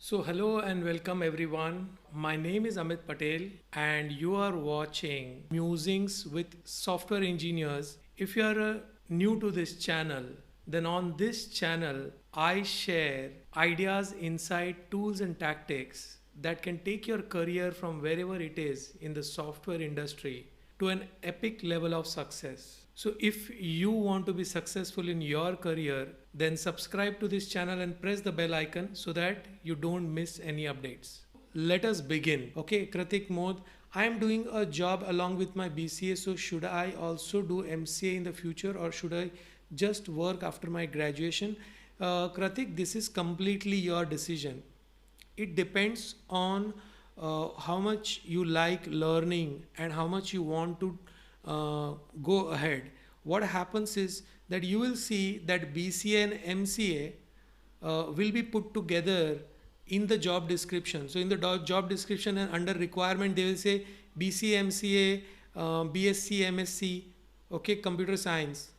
So, hello and welcome everyone. My name is Amit Patel, and you are watching Musings with Software Engineers. If you are new to this channel, then on this channel, I share ideas, insight, tools, and tactics that can take your career from wherever it is in the software industry to an epic level of success. So, if you want to be successful in your career, then subscribe to this channel and press the bell icon so that you don't miss any updates. Let us begin. Okay, Kratik Mod, I am doing a job along with my BCA, so should I also do MCA in the future or should I just work after my graduation? Kratik, this is completely your decision. It depends on how much you like learning and how much you want to go ahead. What happens is that you will see that BCA and MCA will be put together in the job description. So in the job description and under requirement, they will say BCA, MCA, BSc, MSc, okay, computer science.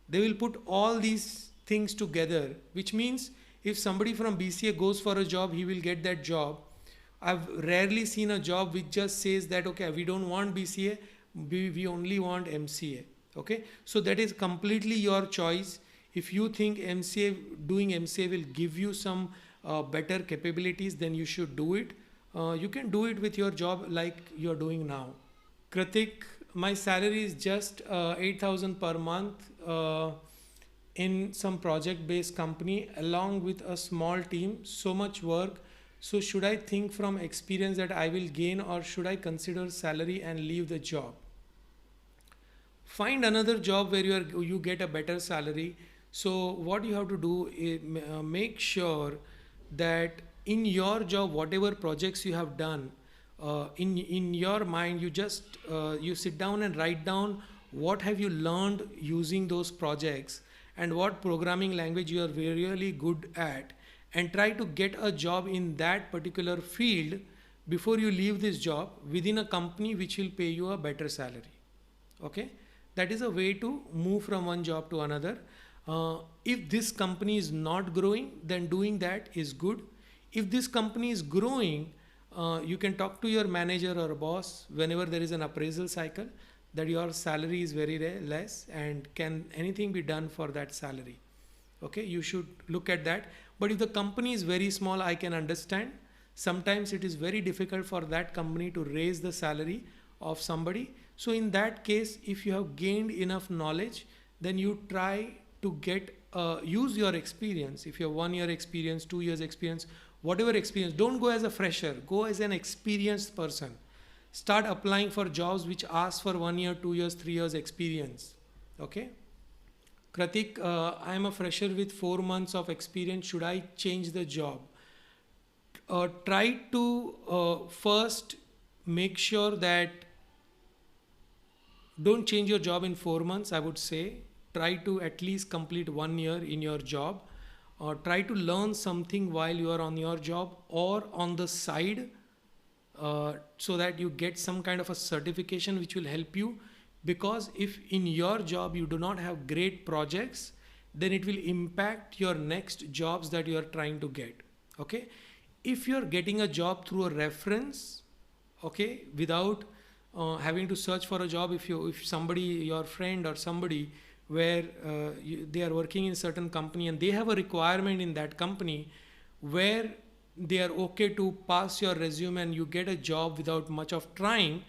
They will put all these things together, which means if somebody from BCA goes for a job, he will get that job. I've rarely seen a job which just says that, okay, we don't want BCA, we only want MCA. Okay, so that is completely your choice. If you think doing MCA will give you some better capabilities, then you should do it. You can do it with your job like you're doing now. Kritik, my salary is just 8,000 per month in some project based company along with a small team. So much work. So, should I think from experience that I will gain or should I consider salary and leave the job? Find another job where you get a better salary. So, what you have to do is make sure that in your job, whatever projects you have done, in your mind you just you sit down and write down what have you learned using those projects and what programming language you are really good at, and try to get a job in that particular field before you leave this job within a company which will pay you a better salary. Okay, that is a way to move from one job to another. If this company is not growing, then doing that is good. If this company is growing, you can talk to your manager or boss whenever there is an appraisal cycle that your salary is very less and can anything be done for that salary. Okay, you should look at that. But if the company is very small, I can understand sometimes it is very difficult for that company to raise the salary of somebody. So in that case, if you have gained enough knowledge, then you try to get use your experience. If you have 1 year experience, 2 years experience, whatever experience, don't go as a fresher, go as an experienced person. Start applying for jobs which ask for 1 year, 2 years, 3 years experience. Okay. Kratik, I am a fresher with 4 months of experience. Should I change the job? Try to first make sure that don't change your job in 4 months. I would say try to at least complete 1 year in your job, or try to learn something while you are on your job or on the side, so that you get some kind of a certification which will help you. Because if in your job you do not have great projects, then it will impact your next jobs that you are trying to get. Okay, if you are getting a job through a reference, okay, without having to search for a job, if somebody, your friend or somebody, where they are working in certain company and they have a requirement in that company where they are okay to pass your resume and you get a job without much of trying,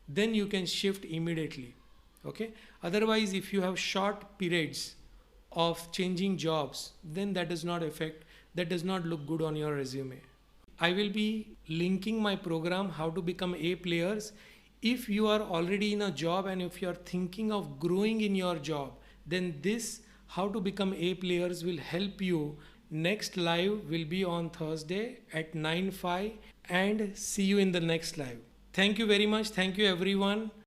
then you can shift immediately. Okay, otherwise if you have short periods of changing jobs, then that does not look good on your resume. I will be linking my program how to become A players. If you are already in a job and if you are thinking of growing in your job, then this how to become A players will help you. Next live will be on Thursday at 9:05, and see you in the next live. Thank you very much. Thank you everyone.